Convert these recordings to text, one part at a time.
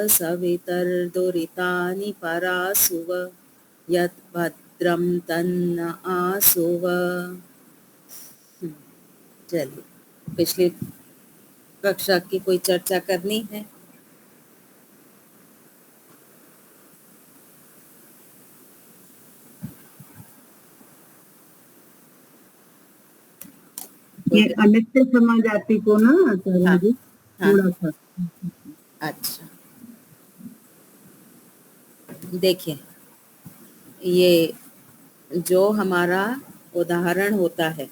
सवितर्दुरितानि परासुव यत् भद्रं तन्न आसुव। चलिए, पिछली कक्षा की कोई चर्चा करनी है? ये अनित्य समाजाति को ना हाँ, जी हाँ, थोड़ा सा अच्छा देखिए, ये जो हमारा उदाहरण होता है,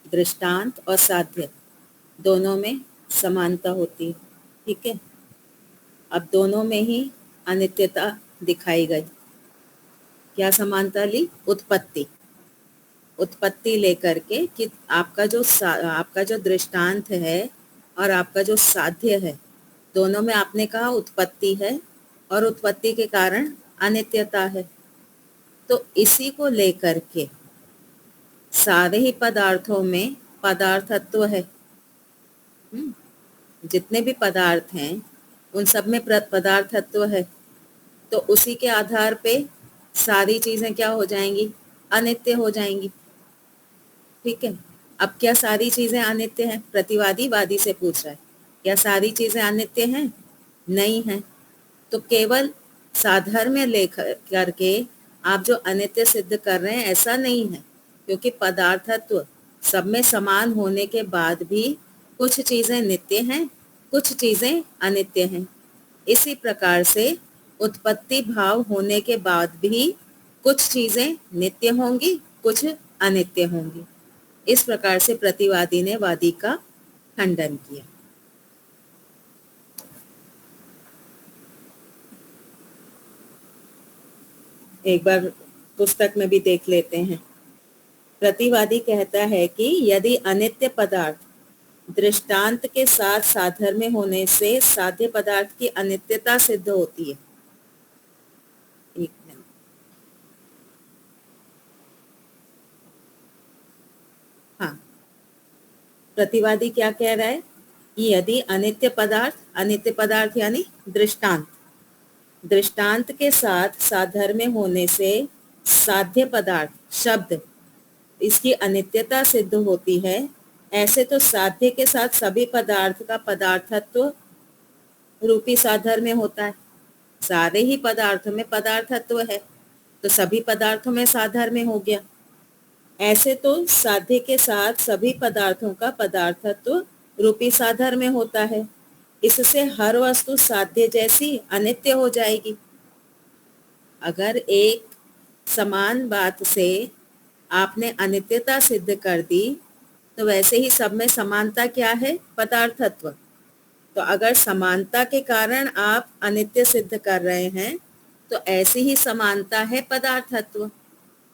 दृष्टांत और साध्य दोनों में समानता होती है, ठीक है। अब दोनों में ही अनित्यता दिखाई गई। क्या समानता ली? उत्पत्ति लेकर के कि आपका जो दृष्टांत है और आपका जो साध्य है, दोनों में आपने कहा उत्पत्ति है और उत्पत्ति के कारण अनित्यता है। तो इसी को लेकर के सारे ही पदार्थों में पदार्थत्व है। जितने भी पदार्थ हैं उन सब में पदार्थत्व है। तो उसी के आधार पे सारी चीजें क्या हो जाएंगी? अनित्य हो जाएंगी, ठीक है। अब क्या सारी चीजें अनित्य हैं? प्रतिवादी वादी से पूछ रहा है, क्या सारी चीजें अनित्य हैं? नहीं है। तो केवल साधर्म्य लेकर करके आप जो अनित्य सिद्ध कर रहे हैं, ऐसा नहीं है, क्योंकि पदार्थत्व सब में समान होने के बाद भी कुछ चीजें नित्य हैं, कुछ चीजें अनित्य हैं। इसी प्रकार से उत्पत्ति भाव होने के बाद भी कुछ चीजें नित्य होंगी, कुछ अनित्य होंगी। इस प्रकार से प्रतिवादी ने वादी का खंडन किया। एक बार पुस्तक में भी देख लेते हैं। प्रतिवादी कहता है कि यदि अनित्य पदार्थ दृष्टांत के साथ साधर्म्य होने से साध्य पदार्थ की अनित्यता सिद्ध होती है। एक मिनट, हाँ, प्रतिवादी क्या कह रहा है कि यदि अनित्य पदार्थ यानी दृष्टांत के साथ साधर्म्य होने से साध्य पदार्थ शब्द इसकी अनित्यता सिद्ध होती है, ऐसे तो साध्य के साथ सभी पदार्थ का पदार्थत्व रूपी साधर्म्य होता है। सारे ही पदार्थों में पदार्थत्व है, तो सभी पदार्थों में साधर्म्य हो गया। ऐसे तो साध्य के साथ सभी पदार्थों का पदार्थत्व रूपी साधर्म्य होता है। इससे हर वस्तु साध्य जैसी अनित्य हो जाएगी। अगर एक समान बात से आपने अनित्यता सिद्ध कर दी, तो वैसे ही सब में समानता क्या है? पदार्थत्व। तो अगर समानता के कारण आप अनित्य सिद्ध कर रहे हैं, तो ऐसी ही समानता है पदार्थत्व,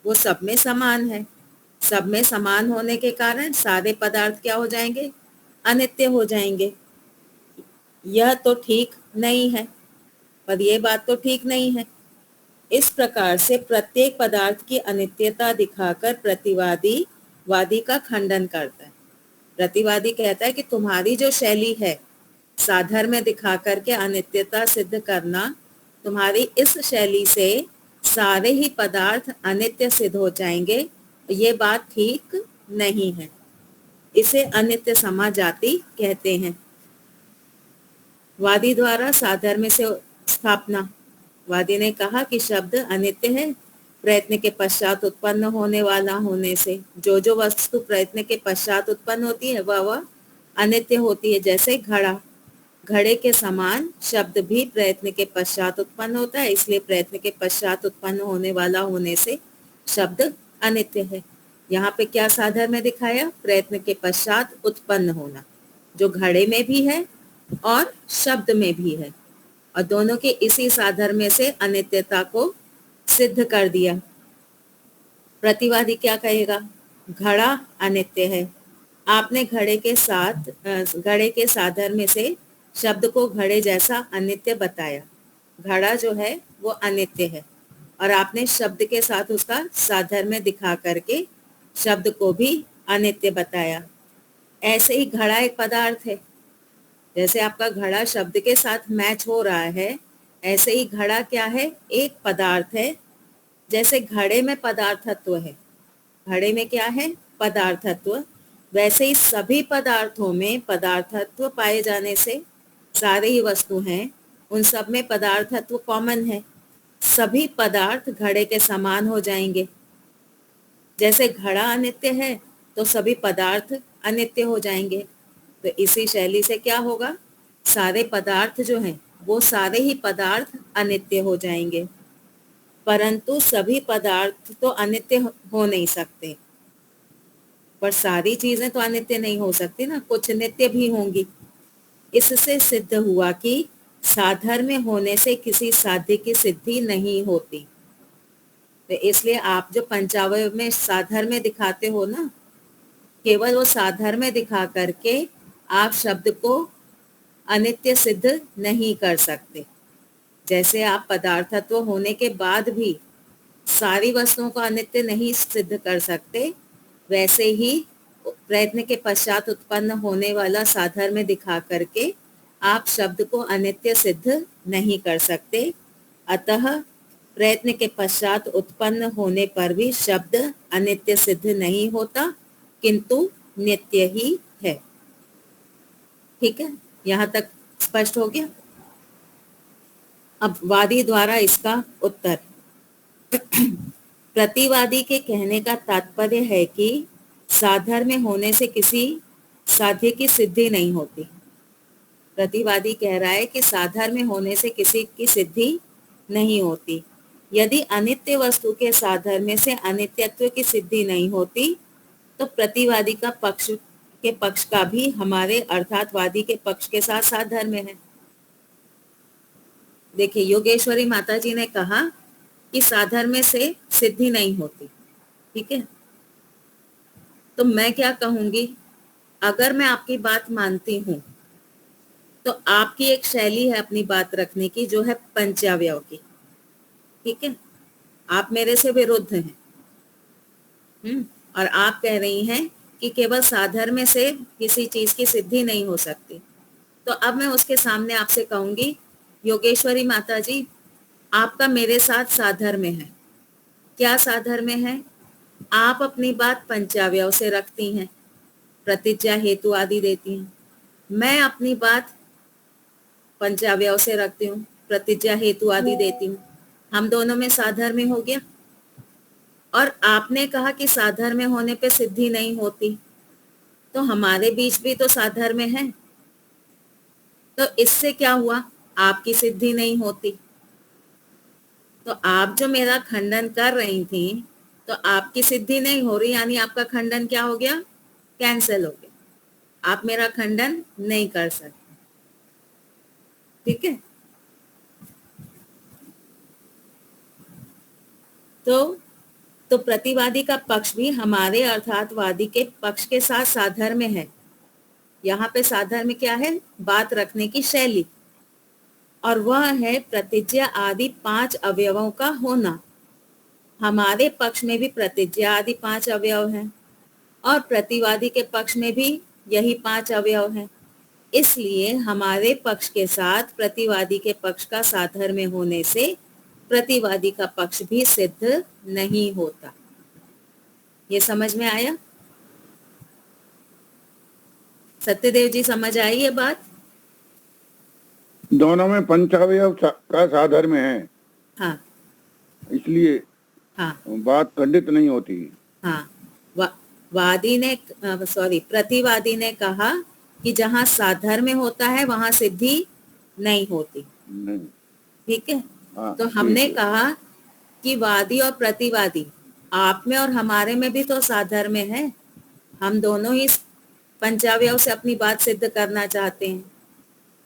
वो सब में समान है। सब में समान होने के कारण सारे पदार्थ क्या हो जाएंगे? अनित्य हो जाएंगे। यह तो ठीक नहीं है, पर यह बात तो ठीक नहीं है। इस प्रकार से प्रत्येक पदार्थ की अनित्यता दिखाकर प्रतिवादी वादी का खंडन करता है। प्रतिवादी कहता है कि तुम्हारी जो शैली है साधर्म्य दिखा करके अनित्यता सिद्ध करना, तुम्हारी इस शैली से सारे ही पदार्थ अनित्य सिद्ध हो जाएंगे, ये बात ठीक नहीं है। इसे अनित्य समाजाति कहते हैं। वादी द्वारा साधर्म्य से स्थापना। वादी ने कहा कि शब्द अनित्य है, प्रयत्न के पश्चात उत्पन्न होने वाला होने से जो जो वस्तु प्रयत्न के पश्चात उत्पन्न होती है वह अनित्य होती है। जैसे घड़े के समान शब्द भी प्रयत्न के पश्चात उत्पन्न होता है, इसलिए प्रयत्न के पश्चात उत्पन्न होने वाला होने से शब्द अनित्य है। यहाँ पे क्या साधर्म्य दिखाया? प्रयत्न के पश्चात उत्पन्न होना, जो घड़े में भी है और शब्द में भी है, और दोनों के इसी साधर्म्य से अनित्यता को सिद्ध कर दिया। प्रतिवादी क्या कहेगा? घड़ा अनित्य है। आपने घड़े के साधर्म्य से शब्द को घड़े जैसा अनित्य बताया। घड़ा जो है वो अनित्य है, और आपने शब्द के साथ उसका साधर्म्य दिखा करके शब्द को भी अनित्य बताया। ऐसे ही घड़ा एक पदार्थ है, जैसे आपका घड़ा शब्द के साथ मैच हो रहा है, ऐसे ही घड़ा क्या है? एक पदार्थ है। जैसे घड़े में पदार्थत्व है, घड़े में क्या है? पदार्थत्व। वैसे ही सभी पदार्थों में पदार्थत्व पाए जाने से सारे ही वस्तु हैं, उन सब में पदार्थत्व कॉमन है। सभी पदार्थ घड़े के समान हो जाएंगे। जैसे घड़ा अनित्य है तो सभी पदार्थ अनित्य हो जाएंगे। तो इसी शैली से क्या होगा? सारे पदार्थ जो हैं वो सारे ही पदार्थ अनित्य हो जाएंगे। परंतु सभी पदार्थ तो अनित्य हो नहीं सकते, पर सारी चीजें तो अनित्य नहीं हो सकती ना, कुछ नित्य भी होंगी। इससे सिद्ध हुआ कि साधर्म्य होने से किसी साध्य की सिद्धि नहीं होती। तो इसलिए आप जो पंचावय में साधर्म्य दिखाते हो ना, केवल वो साधर्म्य दिखा करके आप शब्द को अनित्य सिद्ध नहीं कर सकते। जैसे आप पदार्थत्व होने के बाद भी सारी वस्तुओं को अनित्य नहीं सिद्ध कर सकते, वैसे ही प्रयत्न के पश्चात उत्पन्न होने वाला साधर्म्य दिखा करके आप शब्द को अनित्य सिद्ध नहीं कर सकते। अतः प्रयत्न के पश्चात उत्पन्न होने पर भी शब्द अनित्य सिद्ध नहीं होता, किंतु नित्य ही है। ठीक है, यहाँ तक स्पष्ट हो गया। अब वादी द्वारा इसका उत्तर। प्रतिवादी के कहने का तात्पर्य है कि साधर्म्य होने से किसी साध्य की सिद्धि नहीं होती। प्रतिवादी कह रहा है कि साधर्म्य होने से किसी की सिद्धि नहीं होती। यदि अनित्य वस्तु के साधर्म्य से अनित्यत्व की सिद्धि नहीं होती तो प्रतिवादी का पक्ष का भी हमारे अर्थात वादी के पक्ष के साथ साधर्म्य है। देखिए, योगेश्वरी माता जी ने कहा कि साधर्म्य से सिद्धि नहीं होती। ठीक है, तो मैं क्या कहूंगी? अगर मैं आपकी बात मानती हूं तो आपकी एक शैली है अपनी बात रखने की, जो है पंचावयव की। ठीक है, आप मेरे से विरुद्ध हैं। और आप कह रही हैं कि केवल साधर्म्य से किसी चीज की सिद्धि नहीं हो सकती। तो अब मैं उसके सामने आपसे कहूंगी, योगेश्वरी माता जी, आपका मेरे साथ साधर्म्य है। क्या साधर्म्य है? आप अपनी बात पंचावयव से रखती हैं, प्रतिज्ञा हेतु आदि देती हैं। मैं अपनी बात पंचावयव से रखती हूँ, प्रतिज्ञा हेतु आदि देती हूँ। हम दोनों में साधर्म्य हो गया। और आपने कहा कि साधर्म्य होने पे सिद्धि नहीं होती, तो हमारे बीच भी तो साधर्म्य है। तो इससे क्या हुआ? आपकी सिद्धि नहीं होती। तो आप जो मेरा खंडन कर रही थी, तो आपकी सिद्धि नहीं हो रही, यानी आपका खंडन क्या हो गया? कैंसिल हो गया। आप मेरा खंडन नहीं कर सकते। ठीक है, तो प्रतिवादी का पक्ष भी हमारे अर्थात वादी के पक्ष के साथ साधर्म्य है। यहाँ पे साधर्म्य क्या है? बात रखने की शैली, और वह है प्रतिज्ञा आदि 5 अवयवों का होना। हमारे पक्ष में भी प्रतिज्ञा आदि 5 अवयव हैं और प्रतिवादी के पक्ष में भी यही 5 अवयव हैं। इसलिए हमारे पक्ष के साथ प्रतिवादी के पक्ष का साधर्म्य होने से प्रतिवादी का पक्ष भी सिद्ध नहीं होता। ये समझ में आया? सत्यदेव जी, समझ आई ये बात? दोनों में पंचावयव का साधर्म्य है। हाँ, इसलिए हाँ, बात खंडित नहीं होती। हाँ, वादी ने प्रतिवादी ने कहा कि जहाँ साधर्म्य होता है वहां सिद्धि नहीं होती। ठीक है, हाँ, तो हमने कहा कि वादी और प्रतिवादी, आप में और हमारे में भी तो साधर्म्य है। हम दोनों ही पंचावयव से अपनी बात सिद्ध करना चाहते हैं,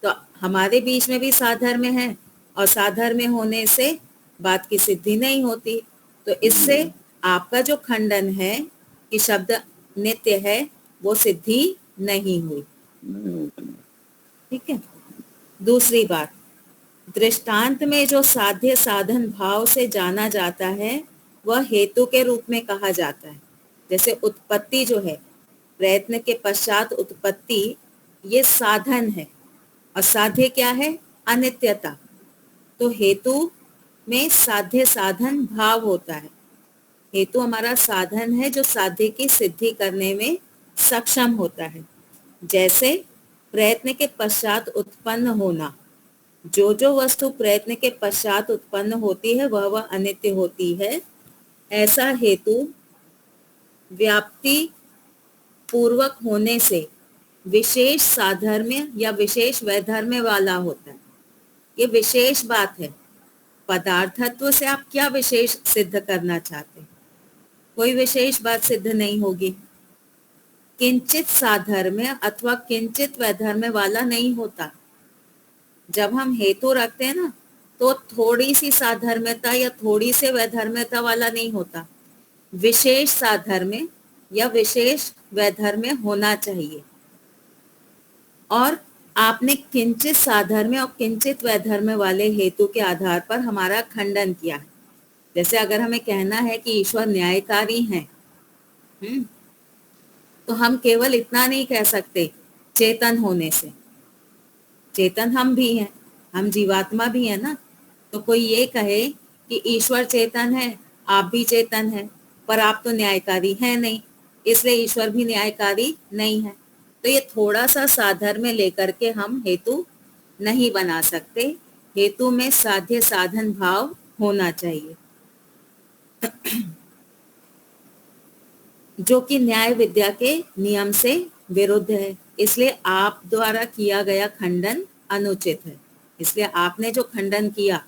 तो हमारे बीच में भी साधर्म्य है, और साधर्म्य होने से बात की सिद्धि नहीं होती। तो इससे आपका जो खंडन है कि शब्द नित्य है, वो सिद्धि नहीं हुई। ठीक है, दूसरी बात, दृष्टांत में जो साध्य साधन भाव से जाना जाता है वह हेतु के रूप में कहा जाता है। जैसे उत्पत्ति जो है, प्रयत्न के पश्चात उत्पत्ति, ये साधन है। और साध्य क्या है? अनित्यता। तो हेतु में साध्य साधन भाव होता है। हेतु हमारा साधन है जो साध्य की सिद्धि करने में सक्षम होता है। जैसे प्रयत्न के पश्चात उत्पन्न होना, जो जो वस्तु प्रयत्न के पश्चात उत्पन्न होती है वह अनित्य होती है। ऐसा हेतु व्याप्ति पूर्वक होने से विशेष साधर्म्य या विशेष वैधर्म्य वाला होता है। ये विशेष बात है। पदार्थत्व से आप क्या विशेष सिद्ध करना चाहते हैं? कोई विशेष बात सिद्ध नहीं होगी। किंचित साधर्म्य अथवा किंचित वैधर्म्य वाला नहीं होता। जब हम हेतु रखते हैं ना, तो थोड़ी सी साधर्म्यता या थोड़ी से वैधर्म्यता वाला नहीं होता। विशेष साधर्म्य या विशेष वैधर्म्य होना चाहिए। और आपने किंचित साधर्म्य और किंचित वैधर्म्य वाले हेतु के आधार पर हमारा खंडन किया है। जैसे अगर हमें कहना है कि ईश्वर न्यायकारी हैं, तो हम केवल इतना नहीं कह सकते चेतन होने से। चेतन हम भी हैं, हम जीवात्मा भी है ना। तो कोई ये कहे कि ईश्वर चेतन है, आप भी चेतन है, पर आप तो न्यायकारी हैं नहीं, इसलिए ईश्वर भी न्यायकारी नहीं है। तो ये थोड़ा सा साधर्म्य लेकर के हम हेतु नहीं बना सकते। हेतु में साध्य साधन भाव होना चाहिए, जो कि न्याय विद्या के नियम से विरुद्ध है। इसलिए आप द्वारा किया गया खंडन अनुचित है। इसलिए आपने जो खंडन किया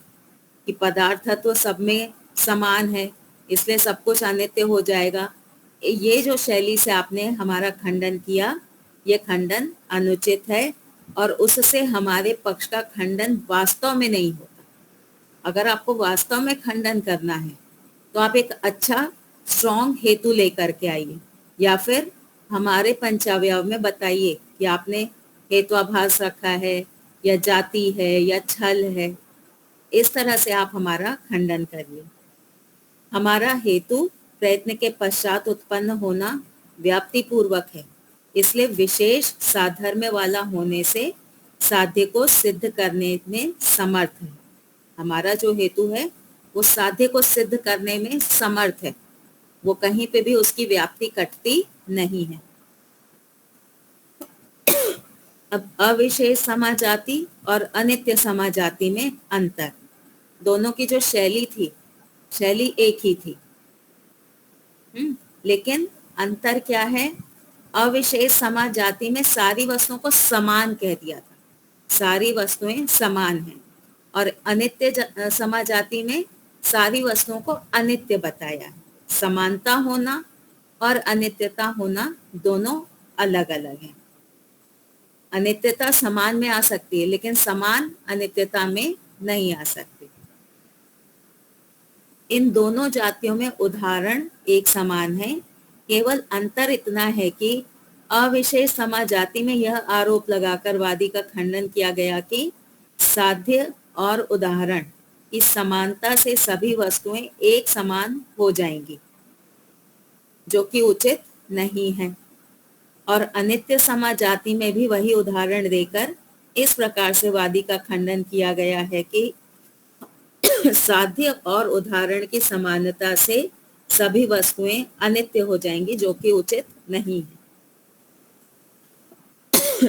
कि पदार्थत्व सब में समान है, इसलिए सब कुछ अनित्य हो जाएगा, ये जो शैली से आपने हमारा खंडन किया, ये खंडन अनुचित है और उससे हमारे पक्ष का खंडन वास्तव में नहीं होता। अगर आपको वास्तव में खंडन करना है तो आप एक अच्छा स्ट्रॉन्ग हेतु लेकर के आइए, या फिर हमारे पंचावयव में बताइए कि आपने हेत्वाभास रखा है या जाति है या छल है। इस तरह से आप हमारा खंडन करिए। हमारा हेतु प्रयत्न के पश्चात उत्पन्न होना व्याप्ति पूर्वक है, इसलिए विशेष साधर्म्य वाला होने से साध्य को सिद्ध करने में समर्थ है। हमारा जो हेतु है वो साध्य को सिद्ध करने में समर्थ है, वो कहीं पे भी उसकी व्याप्ति कटती नहीं है। अब अविशेष समाजाति और अनित्य समाजाति में अंतर। दोनों की जो शैली थी, शैली एक ही थी, लेकिन अंतर क्या है? अविशेष समाजाति में सारी वस्तुओं को समान कह दिया था, सारी वस्तुएं समान हैं। और अनित्य समाजाति में सारी वस्तुओं को अनित्य बताया है। समानता होना और अनित्यता होना दोनों अलग अलग हैं। अनित्यता समान में आ सकती है, लेकिन समान अनित्यता में नहीं आ सकती। इन दोनों जातियों में उदाहरण एक समान है, केवल अंतर इतना है कि अविशेष समाजाति में यह आरोप लगाकर वादी का खंडन किया गया कि साध्य और उदाहरण की समानता से सभी वस्तुएं एक समान हो जाएंगी, जो कि उचित नहीं है। और अनित्य समाजाति में भी वही उदाहरण देकर इस प्रकार से वादी का खंडन किया गया है कि साध्य और उदाहरण की समानता से सभी वस्तुएं अनित्य हो जाएंगी, जो कि उचित नहीं है।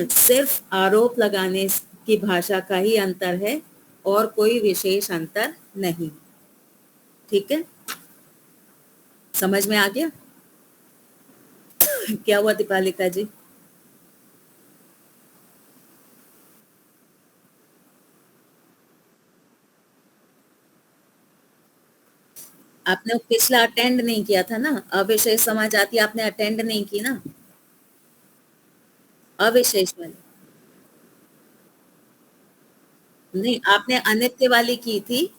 सिर्फ आरोप लगाने की भाषा का ही अंतर है और कोई विशेष अंतर नहीं। ठीक है, समझ में आ गया? क्या हुआ दीपालिका जी? आपने पिछला अटेंड नहीं किया था ना, अविशेष समाजाति आपने अटेंड नहीं की ना, अविशेष वाली नहीं, आपने अनित्य वाली की थी।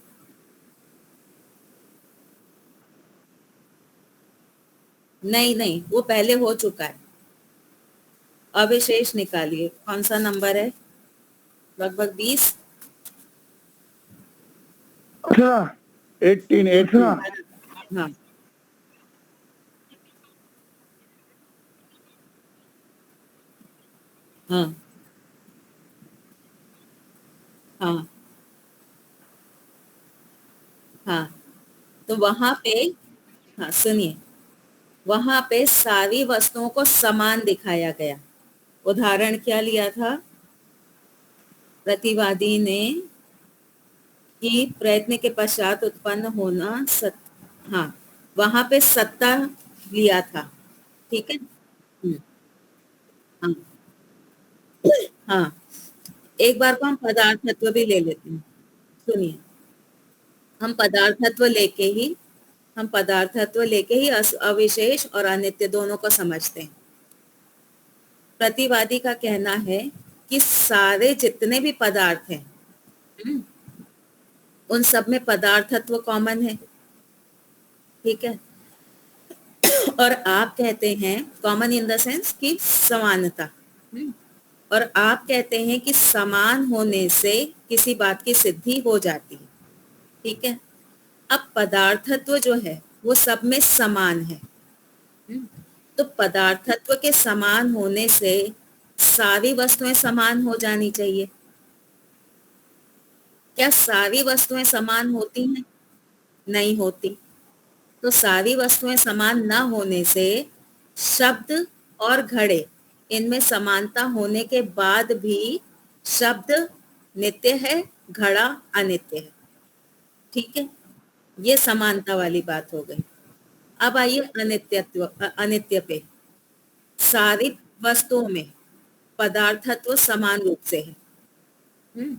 नहीं नहीं, वो पहले हो चुका है। अविशेष निकालिए, कौन सा नंबर है? लगभग 20। 18। हाँ, हाँ, हाँ हाँ, तो वहां पे, हाँ सुनिए, वहां पे सारी वस्तुओं को समान दिखाया गया। उदाहरण क्या लिया था प्रतिवादी ने कि प्रयत्न के पश्चात उत्पन्न होना हाँ, वहां पे सत्ता लिया था। ठीक है। हाँ हाँ, एक बार को हम पदार्थत्व भी ले लेते हैं। सुनिए, हम पदार्थत्व लेके ही अविशेष और अनित्य दोनों को समझते हैं। प्रतिवादी का कहना है कि सारे जितने भी पदार्थ हैं, हम्म, उन सब में पदार्थत्व कॉमन है। ठीक है। और आप कहते हैं कॉमन इन द सेंस कि समानता। हम्म, और आप कहते हैं कि समान होने से किसी बात की सिद्धि हो जाती है। ठीक है। अब पदार्थत्व जो है वो सब में समान है। तो पदार्थत्व के समान होने से सारी वस्तुएं समान हो जानी चाहिए। क्या सारी वस्तुएं समान होती हैं? नहीं होती। तो सारी वस्तुएं समान न होने से शब्द और घड़े, इनमें समानता होने के बाद भी शब्द नित्य है, घड़ा अनित्य है। ठीक है, ये समानता वाली बात हो गई। अब आइए अनित्य पे। सारी वस्तुओं में पदार्थत्व समान रूप से है। हम्म,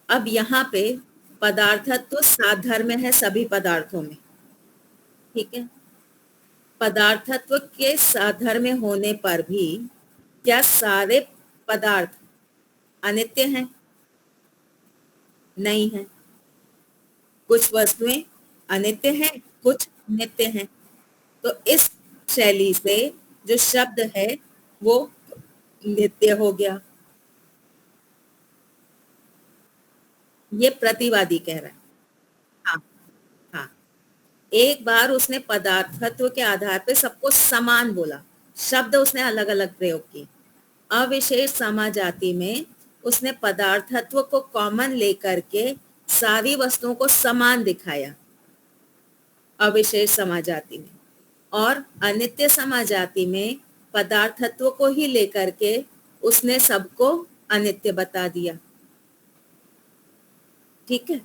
अब यहाँ पे पदार्थत्व साधर्म्य है सभी पदार्थों में। ठीक है। पदार्थत्व के साधर्म्य होने पर भी क्या सारे पदार्थ अनित्य हैं? नहीं है। कुछ वस्तुएं अनित्य हैं, कुछ नित्य हैं। तो इस शैली से जो शब्द है वो नित्य हो गया। ये प्रतिवादी कह रहा है। हाँ हाँ, एक बार उसने पदार्थत्व के आधार पे सबको समान बोला, शब्द उसने अलग अलग प्रयोग किए। अविशेष समाजाति में उसने पदार्थत्व को कॉमन लेकर के सारी वस्तुओं को समान दिखाया अविशेष समाजाति में, और अनित्य समाजाति में पदार्थत्व को ही लेकर के उसने सबको अनित्य बता दिया। ठीक है।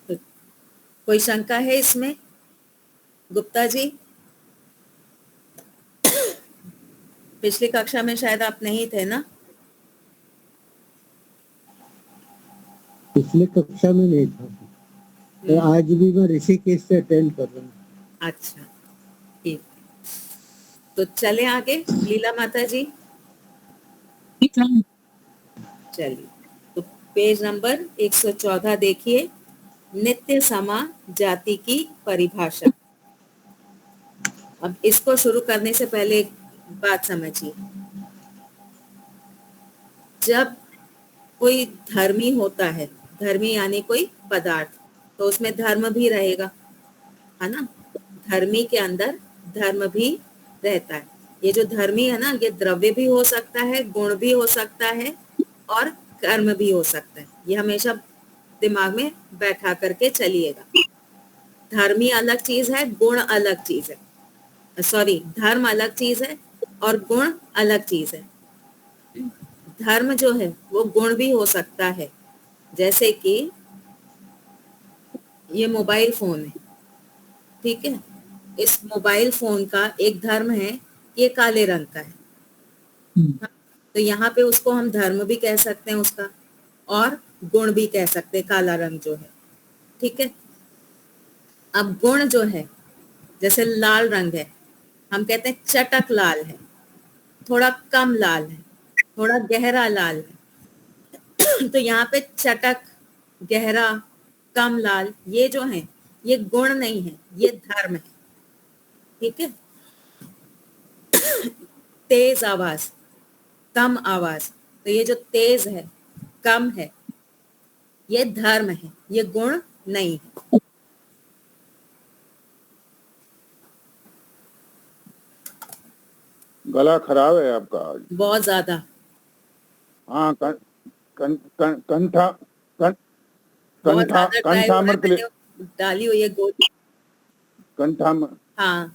तो कोई शंका है इसमें गुप्ता जी? पिछली कक्षा में शायद आप नहीं थे ना? पिछले कक्षा में नहीं था, तो आज भी मैं ऋषिकेश से अटेंड कर रहा हूँ। अच्छा, ठीक। तो चले आगे लीला माता जी। चलिए, तो पेज नंबर 114 देखिए, नित्य समा जाति की परिभाषा। अब इसको शुरू करने से पहले एक बात समझिए। जब कोई धर्मी होता है, धर्मी यानी कोई पदार्थ, तो उसमें धर्म भी रहेगा, है ना? धर्मी के अंदर धर्म भी रहता है। ये जो धर्मी है ना, ये द्रव्य भी हो सकता है, गुण भी हो सकता है, और कर्म भी हो सकता है। ये हमेशा दिमाग में बैठा करके चलिएगा। धर्मी अलग चीज है, गुण अलग चीज है। सॉरी, धर्म अलग चीज है और गुण अलग चीज है। धर्म जो है वो गुण भी हो सकता है, जैसे कि ये मोबाइल फोन है। ठीक है। इस मोबाइल फोन का एक धर्म है कि ये काले रंग का है। तो यहाँ पे उसको हम धर्म भी कह सकते हैं उसका, और गुण भी कह सकते हैं, काला रंग जो है। ठीक है। अब गुण जो है, जैसे लाल रंग है, हम कहते हैं चटक लाल है, थोड़ा कम लाल है, थोड़ा गहरा लाल है। तो यहाँ पे चटक, गहरा, कम लाल, ये जो है ये गुण नहीं है, ये धर्म है। ठीक है। तेज आवाज, कम आवाज, तो ये जो तेज है, कम है, ये धर्म है, ये गुण नहीं है। गला खराब है आपका आज। बहुत ज्यादा। हाँ कंठा बहुत कंठा ज्यादा ट्राई हो रहा है, कंठामृत मैंने डाली हुई है गोली। कंठाम हाँ,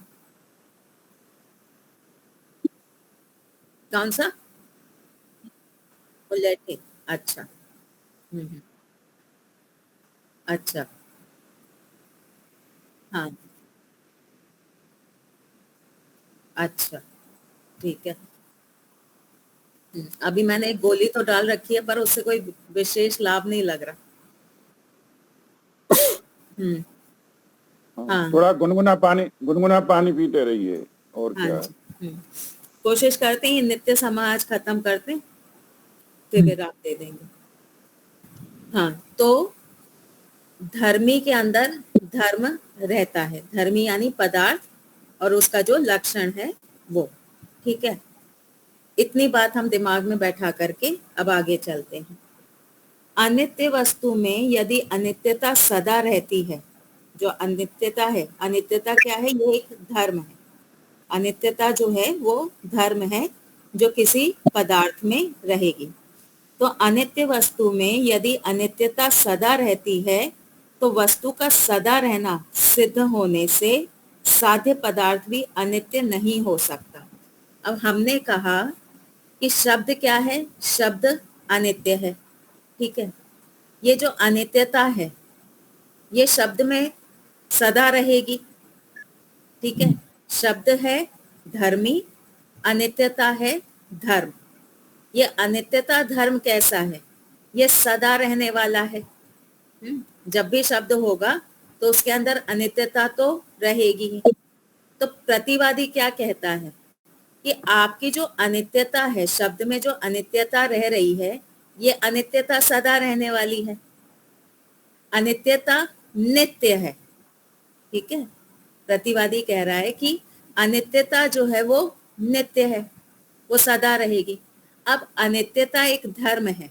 कौन सा? बुलेटिन। अच्छा। हम्म। अच्छा। हाँ। अच्छा, ठीक है। अभी मैंने एक गोली तो डाल रखी है, पर उससे कोई विशेष लाभ नहीं लग रहा। हम्म। हाँ। थोड़ा गुनगुना पानी पीते रहिए और हाँ क्या। जी। कोशिश करते हैं नित्य समाज खत्म करते हैं, फिर विराम दे देंगे। हाँ, तो धर्मी के अंदर धर्म रहता है, धर्मी यानी पदार्थ, और उसका जो लक्षण है वो। ठीक है, इतनी बात हम दिमाग में बैठा करके अब आगे चलते हैं। अनित्य वस्तु में यदि अनित्यता सदा रहती है, जो अनित्यता है, अनित्यता क्या है? ये एक धर्म है। अनित्यता जो है वो धर्म है जो किसी पदार्थ में रहेगी। तो अनित्य वस्तु में यदि अनित्यता सदा रहती है, तो वस्तु का सदा रहना सिद्ध होने से साध्य पदार्थ भी अनित्य नहीं हो सकता। अब हमने कहा कि शब्द क्या है? शब्द अनित्य है। ठीक है, ये जो अनित्यता है ये शब्द में सदा रहेगी। ठीक है, शब्द है धर्मी, अनित्यता है धर्म। ये अनित्यता धर्म कैसा है? ये सदा रहने वाला है। जब भी शब्द होगा तो उसके अंदर अनित्यता तो रहेगी ही। तो प्रतिवादी क्या कहता है कि आपकी जो अनित्यता है, शब्द में जो अनित्यता रह रही है, ये अनित्यता सदा रहने वाली है। अनित्यता नित्य है। ठीक है, प्रतिवादी कह रहा है कि अनित्यता जो है वो नित्य है, वो सदा रहेगी। अब अनित्यता एक धर्म है,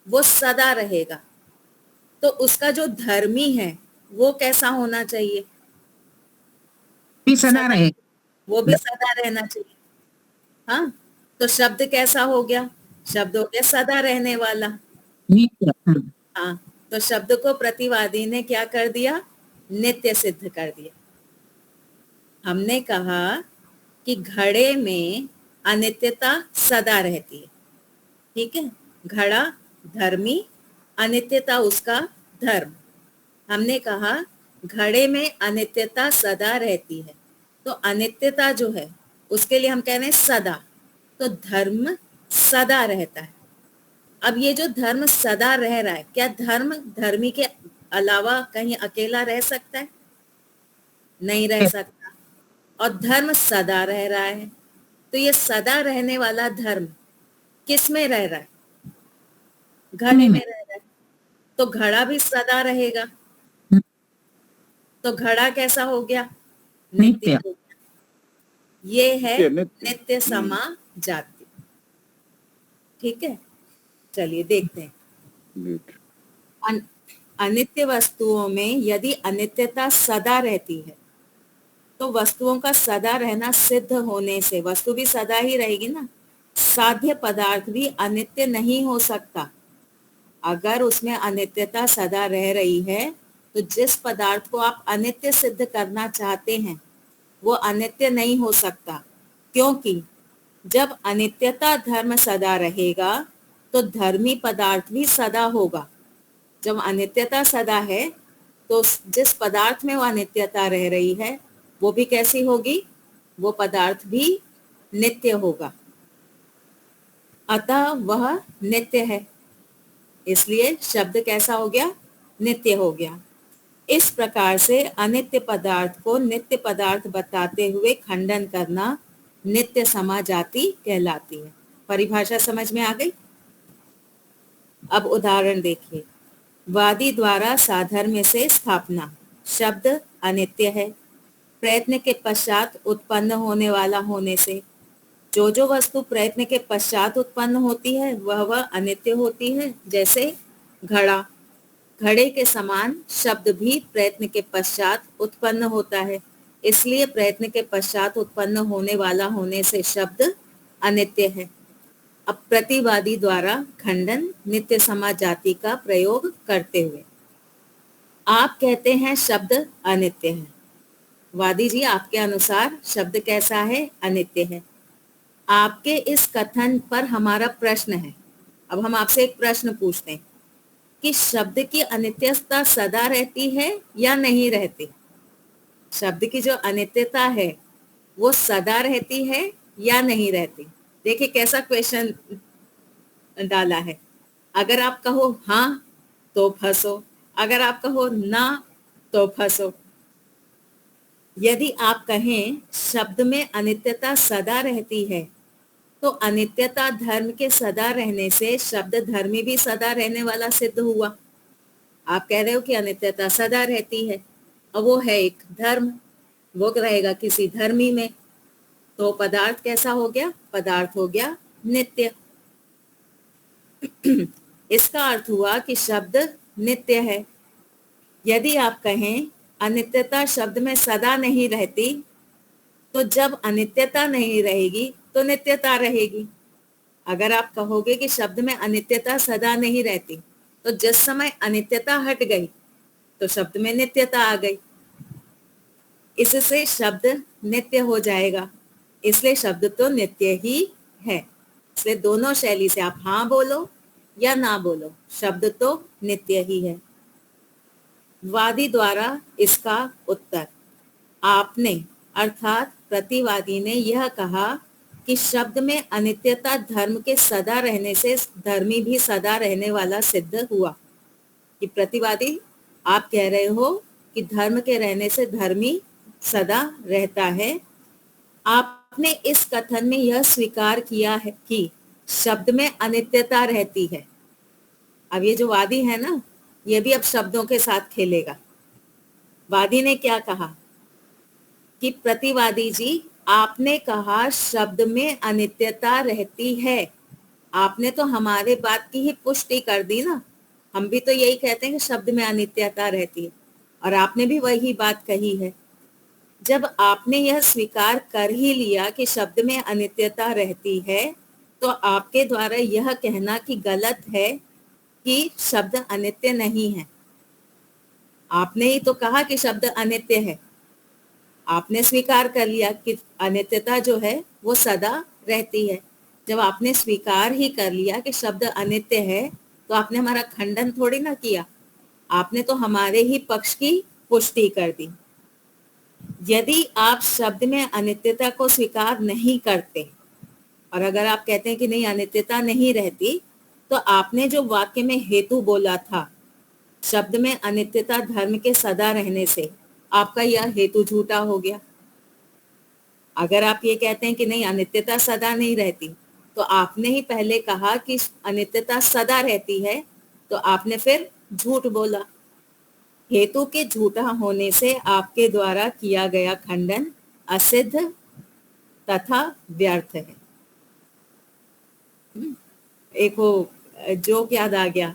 वो सदा रहेगा, तो उसका जो धर्मी है वो कैसा होना चाहिए? भी सदा रहे। वो भी सदा रहना चाहिए। हाँ, तो शब्द कैसा हो गया? शब्द हो गया सदा रहने वाला। नित्य। हाँ, तो शब्द को प्रतिवादी ने क्या कर दिया? नित्य सिद्ध कर दिया। हमने कहा कि घड़े में अनित्यता सदा रहती है। ठीक है, घड़ा धर्मी, अनित्यता उसका धर्म। हमने कहा घड़े में अनित्यता सदा रहती है, तो अनित्यता जो है उसके लिए हम कह रहे हैं सदा, तो धर्म सदा रहता है। अब ये जो धर्म सदा रह रहा है, क्या धर्म धर्मी के अलावा कहीं अकेला रह सकता है? नहीं रह सकता। और धर्म सदा रह रहा है, तो ये सदा रहने वाला धर्म किस में रह रहा है? घड़े में रह रहा है, तो घड़ा भी सदा रहेगा। तो घड़ा कैसा हो गया? नित्य हो गया। ये है नित्य नित्य समा जाति। ठीक है, चलिए देखते हैं। अनित्य वस्तुओं में यदि अनित्यता सदा रहती है, तो वस्तुओं का सदा रहना सिद्ध होने से वस्तु भी सदा ही रहेगी ना, साध्य पदार्थ भी अनित्य नहीं हो सकता। अगर उसमें अनित्यता सदा रह रही है, तो जिस पदार्थ को आप अनित्य सिद्ध करना चाहते हैं वो अनित्य नहीं हो सकता, क्योंकि जब अनित्यता धर्म सदा रहेगा तो धर्मी पदार्थ भी सदा होगा। जब अनित्यता सदा है तो जिस पदार्थ में वो अनित्यता रह रही है वो भी कैसी होगी? वो पदार्थ भी नित्य होगा, अतः वह नित्य है। इसलिए शब्द कैसा हो गया? नित्य हो गया। इस प्रकार से अनित्य पदार्थ को नित्य पदार्थ बताते हुए खंडन करना नित्य समाजाति कहलाती है। परिभाषा समझ में आ गई? अब उदाहरण देखिए। वादी द्वारा साधर्म्य से स्थापना, शब्द अनित्य है, प्रयत्न के पश्चात उत्पन्न होने वाला होने से जो वस्तु प्रयत्न के पश्चात उत्पन्न होती है वह अनित्य होती है। जैसे घड़ा, घड़े के समान शब्द भी प्रयत्न के पश्चात उत्पन्न होता है, इसलिए प्रयत्न के पश्चात उत्पन्न होने वाला होने से शब्द अनित्य है। अब प्रतिवादी द्वारा खंडन नित्य समाज जाति का प्रयोग करते हुए आप कहते हैं शब्द अनित्य है। वादी जी, आपके अनुसार शब्द कैसा है? अनित्य है। आपके इस कथन पर हमारा प्रश्न है। अब हम आपसे एक प्रश्न पूछते हैं कि शब्द की अनित्यता सदा रहती है या नहीं रहती? शब्द की जो अनित्यता है वो सदा रहती है या नहीं रहती? देखिए कैसा क्वेश्चन डाला है। अगर आप कहो हाँ तो फंसो, अगर आप कहो ना तो फंसो। यदि आप कहें शब्द में अनित्यता सदा रहती है तो अनित्यता धर्म के सदा रहने से शब्द धर्मी भी सदा रहने वाला सिद्ध हुआ। आप कह रहे हो कि अनित्यता सदा रहती है और वो है एक धर्म, वो रहेगा किसी धर्मी में, तो पदार्थ कैसा हो गया? पदार्थ हो गया नित्य। इसका अर्थ हुआ कि शब्द नित्य है। यदि आप कहें अनित्यता शब्द में सदा नहीं रहती, तो जब अनित्यता नहीं रहेगी तो नित्यता रहेगी। अगर आप कहोगे कि शब्द में अनित्यता सदा नहीं रहती, तो जिस समय अनित्यता हट गई तो शब्द में नित्यता आ गई, इससे शब्द नित्य हो जाएगा। इसलिए शब्द तो नित्य ही है। इसलिए दोनों शैली से आप हाँ बोलो या ना बोलो, शब्द तो नित्य ही है। वादी द्वारा इसका उत्तर, आपने अर्थात प्रतिवादी ने यह कहा कि शब्द में अनित्यता धर्म के सदा रहने से धर्मी भी सदा रहने वाला सिद्ध हुआ। कि प्रतिवादी, आप कह रहे हो कि धर्म के रहने से धर्मी सदा रहता है। आपने इस कथन में यह स्वीकार किया है कि शब्द में अनित्यता रहती है। अब ये जो वादी है ना, ये भी अब शब्दों के साथ खेलेगा। वादी ने क्या कहा कि प्रतिवादी जी, आपने कहा शब्द में अनित्यता रहती है। आपने तो हमारे बात की ही पुष्टि कर दी ना। हम भी तो यही कहते हैं कि शब्द में अनित्यता रहती है, और आपने भी वही बात कही है। जब आपने यह स्वीकार कर ही लिया कि शब्द में अनित्यता रहती है, तो आपके द्वारा यह कहना कि गलत है कि शब्द अनित्य नहीं है। आपने ही तो कहा कि शब्द अनित्य है। आपने स्वीकार कर लिया कि अनित्यता जो है वो सदा रहती है। जब आपने स्वीकार ही कर लिया कि शब्द अनित्य है, तो आपने हमारा खंडन थोड़ी ना किया, आपने तो हमारे ही पक्ष की पुष्टि कर दी। यदि आप शब्द में अनित्यता को स्वीकार नहीं करते और अगर आप कहते हैं कि नहीं अनित्यता नहीं रहती, तो आपने जो वाक्य में हेतु बोला था शब्द में अनित्यता धर्म के सदा रहने से, आपका यह हेतु झूठा हो गया। अगर आप ये कहते हैं कि नहीं अनित्यता सदा नहीं रहती, तो आपने ही पहले कहा कि अनित्यता सदा रहती है, तो आपने फिर झूठ बोला। हेतु के झूठा होने से आपके द्वारा किया गया खंडन असिद्ध तथा व्यर्थ है। एक वो जोक याद आ गया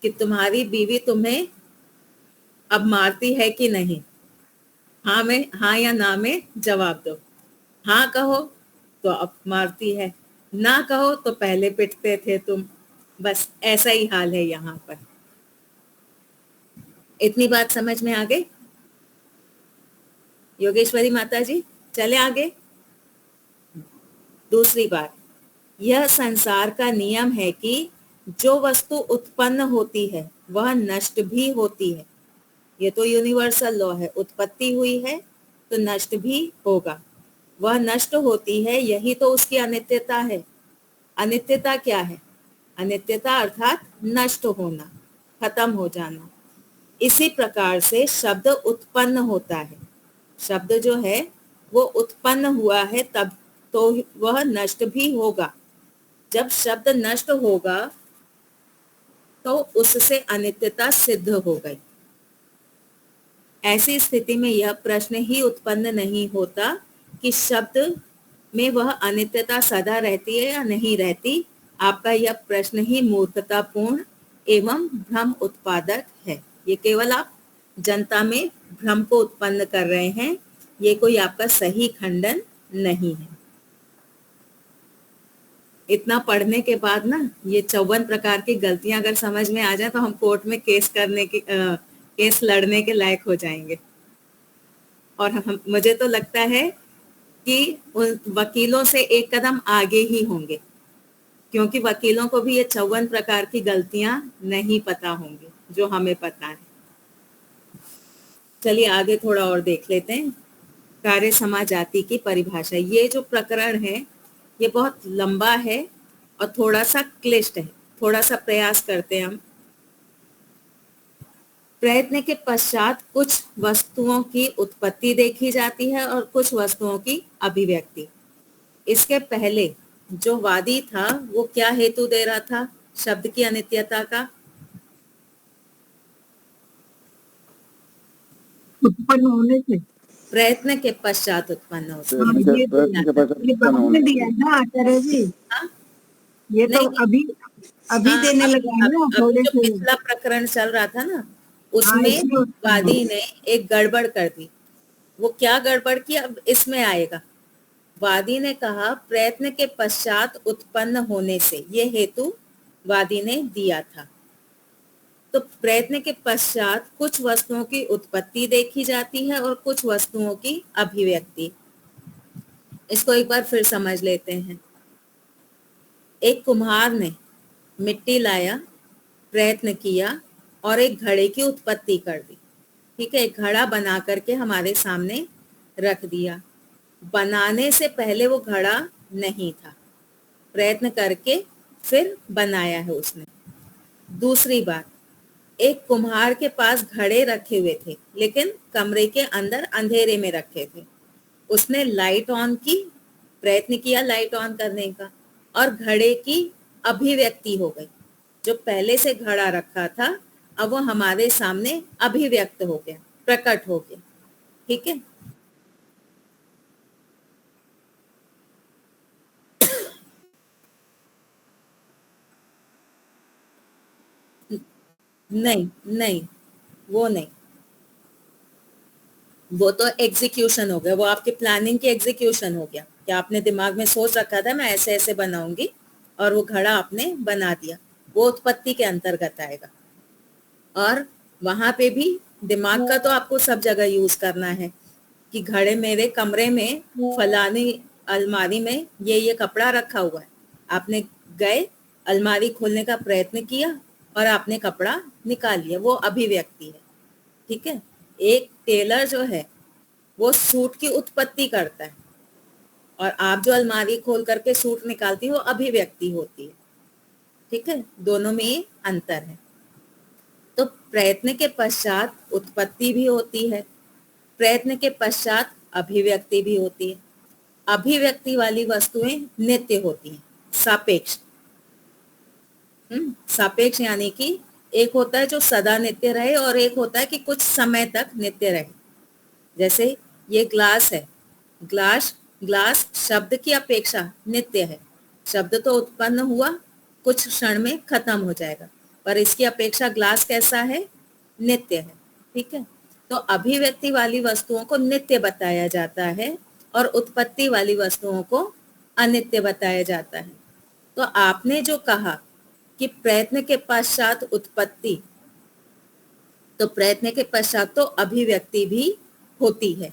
कि तुम्हारी बीवी तुम्हें अब मारती है कि नहीं? हाँ में हाँ या ना में जवाब दो। हाँ कहो तो अब मारती है, ना कहो तो पहले पिटते थे तुम। बस ऐसा ही हाल है यहाँ पर। इतनी बात समझ में आ गई योगेश्वरी माता जी? चले आगे। दूसरी बात, यह संसार का नियम है कि जो वस्तु उत्पन्न होती है वह नष्ट भी होती है। ये तो यूनिवर्सल लॉ है, उत्पत्ति हुई है तो नष्ट भी होगा। वह नष्ट होती है, यही तो उसकी अनित्यता है। अनित्यता क्या है? अनित्यता अर्थात नष्ट होना, खत्म हो जाना। इसी प्रकार से शब्द उत्पन्न होता है। शब्द जो है वो उत्पन्न हुआ है तब तो वह नष्ट भी होगा। जब शब्द नष्ट होगा तो उससे अनित्यता सिद्ध हो गई। ऐसी स्थिति में यह प्रश्न ही उत्पन्न नहीं होता कि शब्द में वह अनित्यता सदा रहती है या नहीं रहती। आपका यह प्रश्न ही मूर्खतापूर्ण एवं भ्रम उत्पादक है। ये केवल आप जनता में भ्रम को उत्पन्न कर रहे हैं, ये कोई आपका सही खंडन नहीं है। इतना पढ़ने के बाद ना ये 54 प्रकार की गलतियां अगर समझ में आ जाए तो हम कोर्ट में केस लड़ने के लायक हो जाएंगे। और हम मुझे तो लगता है कि उन वकीलों से एक कदम आगे ही होंगे, क्योंकि वकीलों को भी ये 54 प्रकार की गलतियां नहीं पता होंगी जो हमें पता है। चलिए आगे थोड़ा और देख लेते हैं। कार्य समाजाति की परिभाषा। ये जो प्रकरण है ये बहुत लंबा है और थोड़ा सा क्लिष्ट है, थोड़ा सा प्रयास करते हैं हम। प्रयत्न के पश्चात कुछ वस्तुओं की उत्पत्ति देखी जाती है और कुछ वस्तुओं की अभिव्यक्ति। इसके पहले जो वादी था वो क्या हेतु दे रहा था शब्द की अनित्यता का? उत्पन्न होने से। प्रयत्न के पश्चात उत्पन्न होता है। प्रयत्न के पश्चात ये उत्पन्न बाद होने में दिया है ना आचार्य जी, हाँ? ये तो नहीं, अभी अभी हाँ, देने लगा है ना अभी थोड़े जो से। पिछला प्रकरण चल रहा था ना हाँ, उसमें इसमें उत्पन्न वादी ने एक गड़बड़ कर दी। वो क्या गड़बड़ की अब इसमें आएगा। वादी ने कहा प्रयत्न के पश्चात उत्पन्न होने से, ये हेतु वादी ने दिया था। तो प्रयत्न के पश्चात कुछ वस्तुओं की उत्पत्ति देखी जाती है और कुछ वस्तुओं की अभिव्यक्ति। इसको एक बार फिर समझ लेते हैं। एक कुम्हार ने मिट्टी लाया, प्रयत्न किया और एक घड़े की उत्पत्ति कर दी। ठीक है, एक घड़ा बना करके हमारे सामने रख दिया। बनाने से पहले वो घड़ा नहीं था, प्रयत्न करके फिर बनाया है उसने। दूसरी बात, एक कुम्हार के पास घड़े रखे हुए थे लेकिन कमरे के अंदर अंधेरे में रखे थे। उसने लाइट ऑन की, प्रयत्न किया लाइट ऑन करने का और घड़े की अभिव्यक्ति हो गई। जो पहले से घड़ा रखा था अब वो हमारे सामने अभिव्यक्त हो गया, प्रकट हो गया। ठीक है, नहीं नहीं, वो नहीं, वो तो एग्जीक्यूशन हो गया, वो आपकी प्लानिंग की एग्जीक्यूशन हो गया कि आपने दिमाग में सोच रखा था मैं ऐसे ऐसे बनाऊंगी और वो घड़ा आपने बना दिया, वो उत्पत्ति के अंतर्गत आएगा। और वहां पे भी दिमाग का तो आपको सब जगह यूज करना है कि घड़े मेरे कमरे में फलानी अलमारी में ये कपड़ा रखा हुआ है। आपने गए, अलमारी खोलने का प्रयत्न किया और आपने कपड़ा निकाल लिया, वो अभिव्यक्ति है। ठीक है, एक टेलर जो है वो सूट की उत्पत्ति करता है और आप जो अलमारी खोल करके सूट निकालती हो अभिव्यक्ति होती है। ठीक है, दोनों में ये अंतर है। तो प्रयत्न के पश्चात उत्पत्ति भी होती है, प्रयत्न के पश्चात अभिव्यक्ति भी होती है। अभिव्यक्ति वाली वस्तुएं नित्य होती हैं, सापेक्ष। सापेक्ष यानी कि एक होता है जो सदा नित्य रहे और एक होता है कि कुछ समय तक नित्य रहे। जैसे ये ग्लास है, ग्लास शब्द की अपेक्षा नित्य है। शब्द तो उत्पन्न हुआ, कुछ क्षण में खत्म हो जाएगा, पर इसकी अपेक्षा ग्लास कैसा है? नित्य है। ठीक है, तो अभिव्यक्ति वाली वस्तुओं को नित्य बताया जाता है और उत्पत्ति वाली वस्तुओं को अनित्य बताया जाता है। तो आपने जो कहा कि प्रयत्न के पश्चात उत्पत्ति, तो प्रयत्न के पश्चात तो अभिव्यक्ति भी होती है।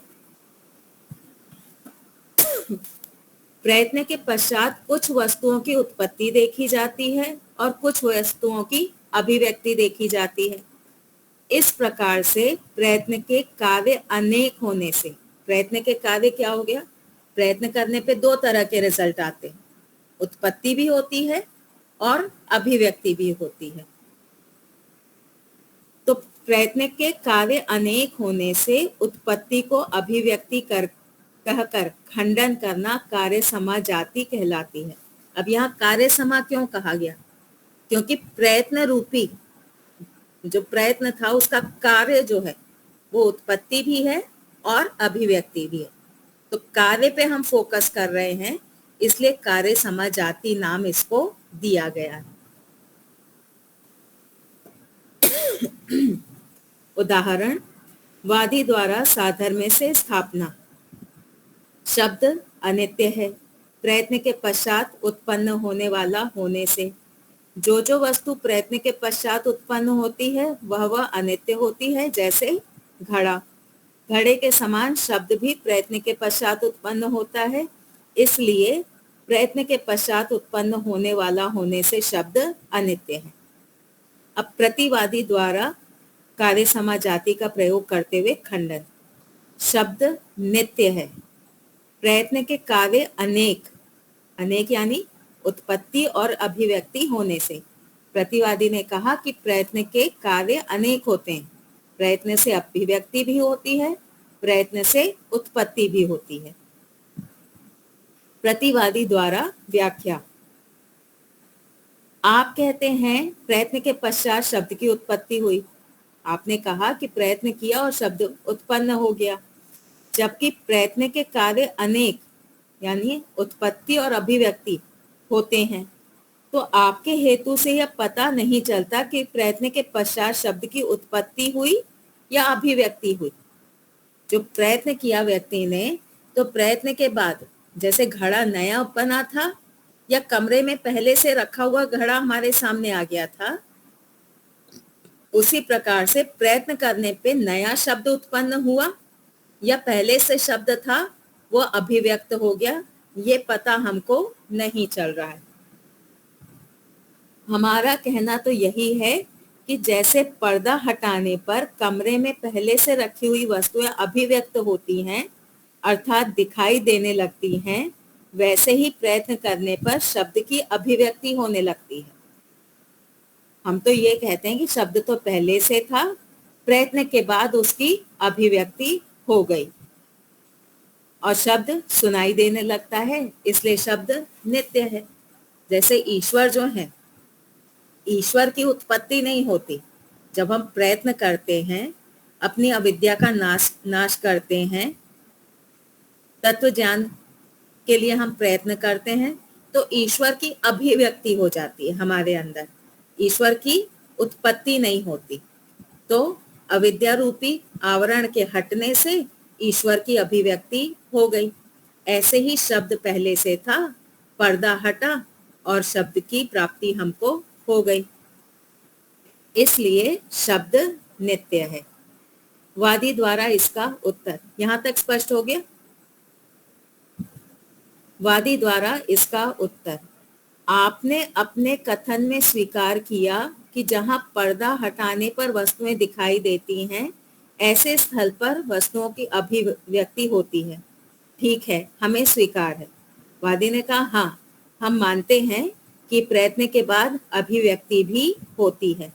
प्रयत्न के पश्चात कुछ वस्तुओं की उत्पत्ति देखी जाती है और कुछ वस्तुओं की अभिव्यक्ति देखी जाती है। इस प्रकार से प्रयत्न के कार्य अनेक होने से, प्रयत्न के कार्य क्या हो गया? प्रयत्न करने पे दो तरह के रिजल्ट आते हैं, उत्पत्ति भी होती है और अभिव्यक्ति भी होती है। तो प्रयत्न के कार्य अनेक होने से उत्पत्ति को अभिव्यक्ति कहकर खंडन करना कार्य समाजाति कहलाती है। अब यहाँ कार्य समा क्यों कहा गया? क्योंकि प्रयत्न रूपी जो प्रयत्न था उसका कार्य जो है वो उत्पत्ति भी है और अभिव्यक्ति भी है। तो कार्य पे हम फोकस कर रहे हैं, इसलिए कार्य समाजाति नाम इसको दिया गया है। उदाहरण, वादी द्वारा साधर्म्य से स्थापना। शब्द अनित्य है, प्रयत्न के पश्चात उत्पन्न होने वाला होने से। जो जो वस्तु प्रयत्न के पश्चात उत्पन्न होती है वह अनित्य होती है, जैसे घड़ा। घड़े के समान शब्द भी प्रयत्न के पश्चात उत्पन्न होता है, इसलिए प्रयत्न के पश्चात उत्पन्न होने वाला होने से शब्द अनित्य है। अब प्रतिवादी द्वारा कार्य समाजाति का प्रयोग करते हुए खंडन। शब्द नित्य है। प्रयत्न के कार्य अनेक, अनेक यानी उत्पत्ति और अभिव्यक्ति होने से। प्रतिवादी ने कहा कि प्रयत्न के कार्य अनेक होते हैं। प्रयत्न से अभिव्यक्ति भी होती है, प्रयत्न से उत्पत्ति भी होती है। प्रतिवादी द्वारा व्याख्या। आप कहते हैं प्रयत्न के पश्चात शब्द की उत्पत्ति हुई। आपने कहा कि प्रयत्न किया और शब्द उत्पन्न हो गया, जबकि प्रयत्न के कार्य अनेक यानी उत्पत्ति और अभिव्यक्ति होते हैं। तो आपके हेतु से यह पता नहीं चलता कि प्रयत्न के पश्चात शब्द की उत्पत्ति हुई या अभिव्यक्ति हुई। जो प्रयत्न किया व्यक्ति ने, तो प्रयत्न के बाद जैसे घड़ा नया बना था या कमरे में पहले से रखा हुआ घड़ा हमारे सामने आ गया था, उसी प्रकार से प्रयत्न करने पे नया शब्द उत्पन्न हुआ या पहले से शब्द था वो अभिव्यक्त हो गया, ये पता हमको नहीं चल रहा है। हमारा कहना तो यही है कि जैसे पर्दा हटाने पर कमरे में पहले से रखी हुई वस्तुएं अभिव्यक्त होती हैं, अर्थात दिखाई देने लगती हैं, वैसे ही प्रयत्न करने पर शब्द की अभिव्यक्ति होने लगती है। हम तो ये कहते हैं कि शब्द तो पहले से था, प्रयत्न के बाद उसकी अभिव्यक्ति हो गई और शब्द सुनाई देने लगता है, इसलिए शब्द नित्य है। जैसे ईश्वर जो है, ईश्वर की उत्पत्ति नहीं होती। जब हम प्रयत्न करते हैं, अपनी अविद्या का नाश करते हैं, तत्व ज्ञान के लिए हम प्रयत्न करते हैं, तो ईश्वर की अभिव्यक्ति हो जाती है हमारे अंदर, ईश्वर की उत्पत्ति नहीं होती। तो अविद्या रूपी आवरण के हटने से ईश्वर की अभिव्यक्ति हो गई। ऐसे ही शब्द पहले से था, पर्दा हटा और शब्द की प्राप्ति हमको हो गई, इसलिए शब्द नित्य है। वादी द्वारा इसका उत्तर। यहां तक स्पष्ट हो गया? वादी द्वारा इसका उत्तर। आपने अपने कथन में स्वीकार किया कि जहां पर्दा हटाने पर वस्तुएं दिखाई देती हैं, ऐसे स्थल पर वस्तुओं की अभिव्यक्ति होती है। ठीक है, हमें स्वीकार है। वादी ने कहा हाँ, हम मानते हैं कि प्रयत्न के बाद अभिव्यक्ति भी होती है,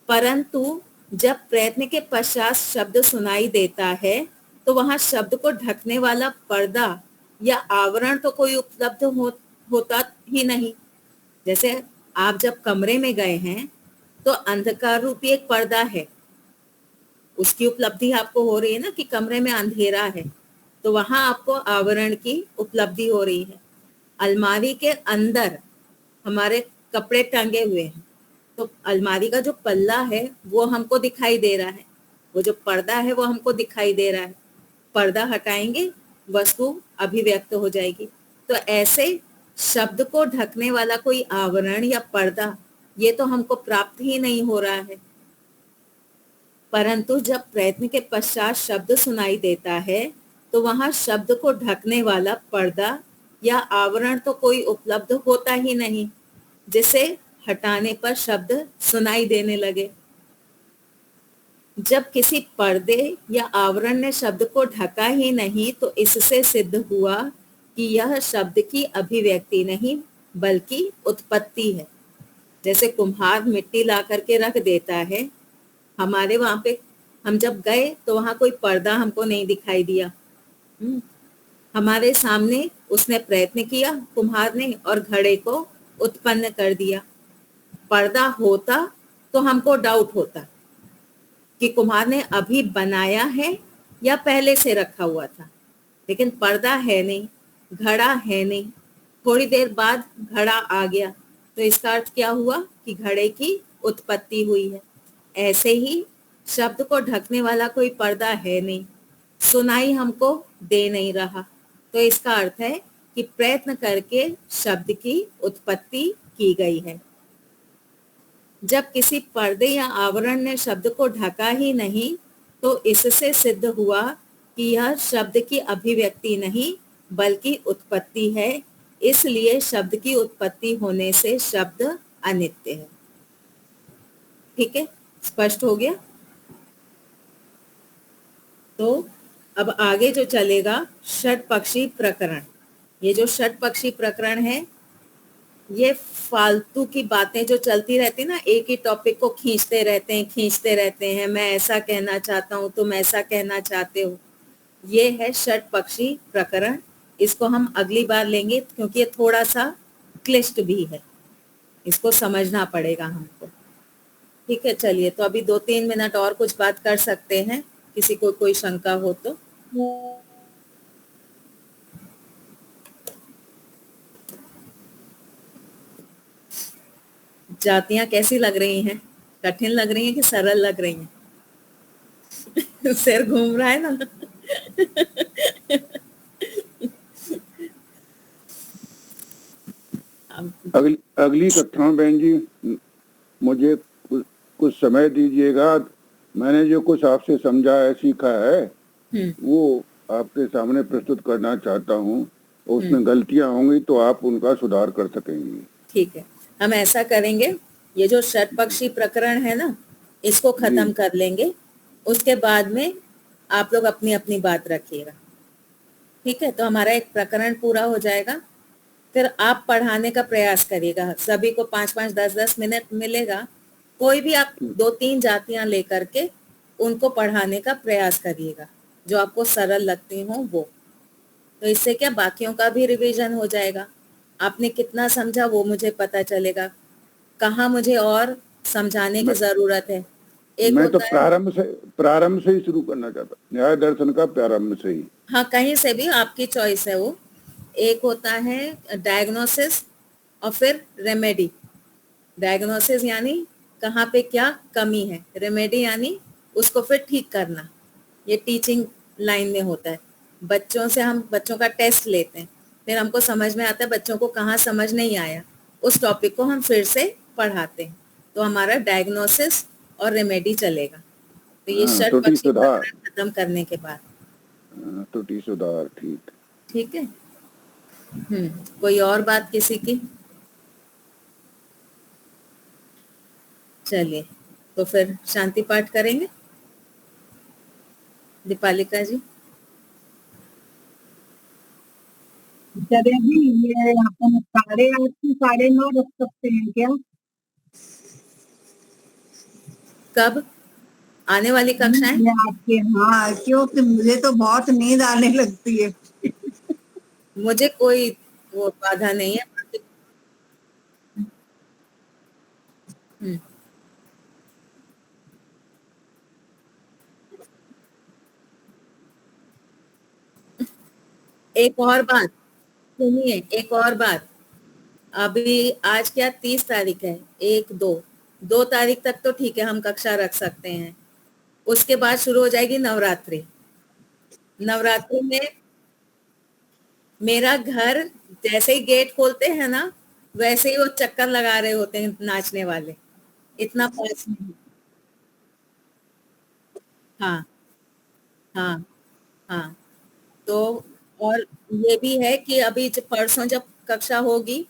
परंतु जब प्रयत्न के पश्चात शब्द सुनाई देता है तो वहां शब्द को ढकने वाला पर्दा या आवरण तो कोई उपलब्ध होता ही नहीं। जैसे आप जब कमरे में गए हैं तो अंधकार रूपी एक पर्दा है, उसकी उपलब्धि आपको हो रही है ना कि कमरे में अंधेरा है, तो वहां आपको आवरण की उपलब्धि हो रही है। अलमारी के अंदर हमारे कपड़े टंगे हुए हैं, तो अलमारी का जो पल्ला है वो हमको दिखाई दे रहा है, वो जो पर्दा है वो हमको दिखाई दे रहा है। पर्दा हटाएंगे, वस्तु अभिव्यक्त हो जाएगी। तो ऐसे शब्द को ढकने वाला कोई आवरण या पर्दा, ये तो हमको प्राप्त ही नहीं हो रहा है। परंतु जब प्रयत्न के पश्चात शब्द सुनाई देता है तो वहां शब्द को ढकने वाला पर्दा या आवरण तो कोई उपलब्ध होता ही नहीं, जिसे हटाने पर शब्द सुनाई देने लगे। जब किसी पर्दे या आवरण ने शब्द को ढका ही नहीं, तो इससे सिद्ध हुआ कि यह शब्द की अभिव्यक्ति नहीं बल्कि उत्पत्ति है। जैसे कुम्हार मिट्टी ला करके रख देता है, हमारे वहां पे हम जब गए तो वहां कोई पर्दा हमको नहीं दिखाई दिया। हमारे सामने उसने प्रयत्न किया कुम्हार ने और घड़े को उत्पन्न कर दिया। पर्दा होता तो हमको डाउट होता कि कुम्हार ने अभी बनाया है या पहले से रखा हुआ था, लेकिन पर्दा है नहीं, घड़ा है नहीं। थोड़ी देर बाद घड़ा आ गया, तो इसका अर्थ क्या हुआ कि घड़े की उत्पत्ति हुई है। ऐसे ही शब्द को ढकने वाला कोई पर्दा है नहीं, सुनाई हमको दे नहीं रहा, तो इसका अर्थ है कि प्रयत्न करके शब्द की उत्पत्ति की गई है। जब किसी पर्दे या आवरण ने शब्द को ढका ही नहीं, तो इससे सिद्ध हुआ कि यह शब्द की अभिव्यक्ति नहीं बल्कि उत्पत्ति है। इसलिए शब्द की उत्पत्ति होने से शब्द अनित्य है। ठीक है, स्पष्ट हो गया। तो अब आगे जो चलेगा षटपक्षी प्रकरण। ये जो षटपक्षी प्रकरण है, ये फालतू की बातें जो चलती रहती ना, एक ही टॉपिक को खींचते रहते हैं, मैं ऐसा कहना चाहता हूँ, तुम ऐसा कहना चाहते हो, ये है षटपक्षी प्रकरण। इसको हम अगली बार लेंगे क्योंकि ये थोड़ा सा क्लिष्ट भी है, इसको समझना पड़ेगा हमको। ठीक है, चलिए, तो अभी 2-3 मिनट और कुछ बात कर सकते हैं, किसी को कोई शंका हो तो। जातियां कैसी लग रही हैं? कठिन लग रही हैं कि सरल लग रही हैं? सिर घूम रहा है ना? अगली कक्षा में बहन जी मुझे कुछ समय दीजिएगा। मैंने जो कुछ आपसे समझा है, सीखा है, वो आपके सामने प्रस्तुत करना चाहता हूँ। उसमें गलतियां होंगी तो आप उनका सुधार कर सकेंगी। ठीक है, हम ऐसा करेंगे, ये जो षटपक्षी प्रकरण है ना, इसको खत्म कर लेंगे, उसके बाद में आप लोग अपनी अपनी बात रखिएगा। ठीक है, तो हमारा एक प्रकरण पूरा हो जाएगा, फिर आप पढ़ाने का प्रयास करिएगा। सभी को 5-5, 10-10 मिनट मिलेगा, कोई भी आप 2-3 जातियां लेकर के उनको पढ़ाने का प्रयास करिएगा, जो आपको सरल लगती हो वो। तो इससे क्या, बाकियों का भी रिवीजन हो जाएगा, आपने कितना समझा वो मुझे पता चलेगा, कहाँ मुझे और समझाने की जरूरत है। एक मैं तो होता है प्रारंभ से ही शुरू करना चाहता, न्याय दर्शन का प्रारंभ से ही। हाँ, कहीं से भी आपकी चॉइस है वो। एक होता है डायग्नोसिस और फिर रेमेडी। डायग्नोसिस यानी कहाँ पे क्या कमी है, रेमेडी यानी उसको फिर ठीक करना। ये टीचिंग लाइन में होता है। बच्चों से हम बच्चों का टेस्ट लेते हैं, फिर हमको समझ में आता है बच्चों को कहाँ समझ नहीं आया, उस टॉपिक को हम फिर से पढ़ाते हैं। तो हमारा डायग्नोसिस और रेमेडी चलेगा। तो ये त्रुटि षटपक्षी सुधार, प्रकरण खत्म करने के बाद। त्रुटि सुधार, ठीक। ठीक है। कोई और बात किसी की? चलिए, तो फिर शांति पाठ करेंगे। दीपालिका जी। चलेगी। ये अपन 8:30 से 9:30 रख सकते हैं क्या? कब आने वाली कक्षाएं? ये आपके, हाँ, क्योंकि मुझे तो बहुत नींद आने लगती है। मुझे कोई वो बाधा नहीं है। हम्म, एक और बात सुनिए, एक और बात। अभी आज क्या 30 तारीख है, 1-2 तारीख तक तो ठीक है, हम कक्षा रख सकते हैं। उसके बाद शुरू हो जाएगी नवरात्रि। नवरात्रि में मेरा घर जैसे ही गेट खोलते हैं ना, वैसे ही वो चक्कर लगा रहे होते हैं नाचने वाले, इतना पास में। हाँ, हाँ, हाँ। तो और ये भी है कि अभी परसों जब कक्षा होगी,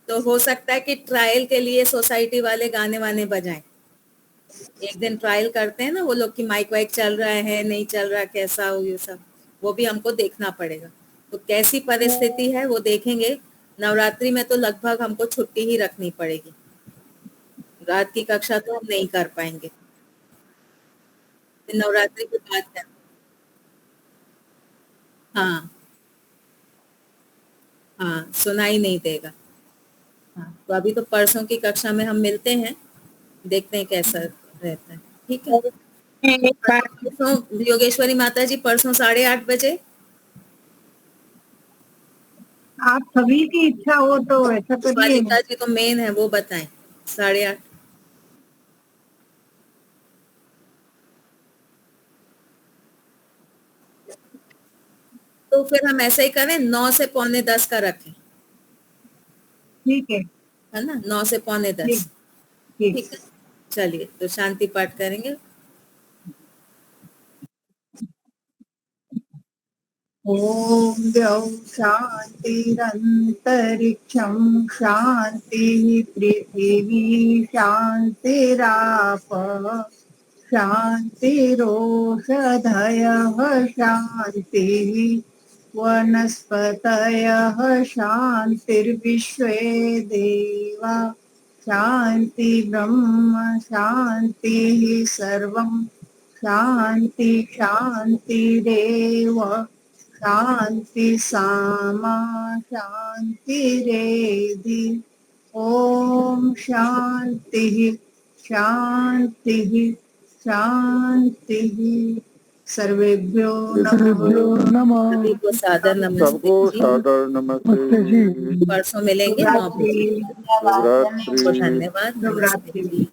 तो हो सकता है कि ट्रायल के लिए सोसाइटी वाले गाने वाने बजाएं। एक दिन ट्रायल करते हैं ना वो लोग कि माइक वाइक चल रहा है नहीं चल रहा, कैसा हो, ये सब वो भी हमको देखना पड़ेगा। तो कैसी परिस्थिति है वो देखेंगे। नवरात्रि में तो लगभग हमको छुट्टी ही रखनी पड़ेगी, रात की कक्षा तो हम नहीं कर पाएंगे। फिर नवरात्रि की बात कर। हाँ, हाँ, सुनाई नहीं देगा। हाँ, तो अभी तो परसों की कक्षा में हम मिलते हैं, देखते हैं कैसा रहता है। ठीक है, परसों योगेश्वरी माता जी, परसों 8:30 बजे। आप सभी की इच्छा हो तो ऐसा करिए। बालिका जी तो मेन है, वो बताएं। 8:30। तो फिर हम ऐसा ही करें, 9 से 9:45 का रखें, ठीक है, है ना, 9 से 9:45। ठीक। ठीक है, चलिए तो शांति पाठ करेंगे। ॐ द्यौः शान्तिरन्तरिक्षं शान्तिः, पृथिवी शान्तिरापः शान्तिरोषधयः शान्तिः, वनस्पतयः शान्तिर्विश्वे देवा शान्ति, ब्रह्म शान्तिः, सर्वं शान्ति शान्तिरेव, शान्ति सामा शान्तिरेधि। ॐ शान्तिः शान्तिः शान्तिः। सर्वेभ्यो नमः। सभी को सादर नमस्ते सबको जी। सादर नमस्ते जी। परसों मिलेंगे 9 बजे। शुभरात्रि। शुभरात्रि। धन्यवाद, नमस्ते शुभरात्रि। जी।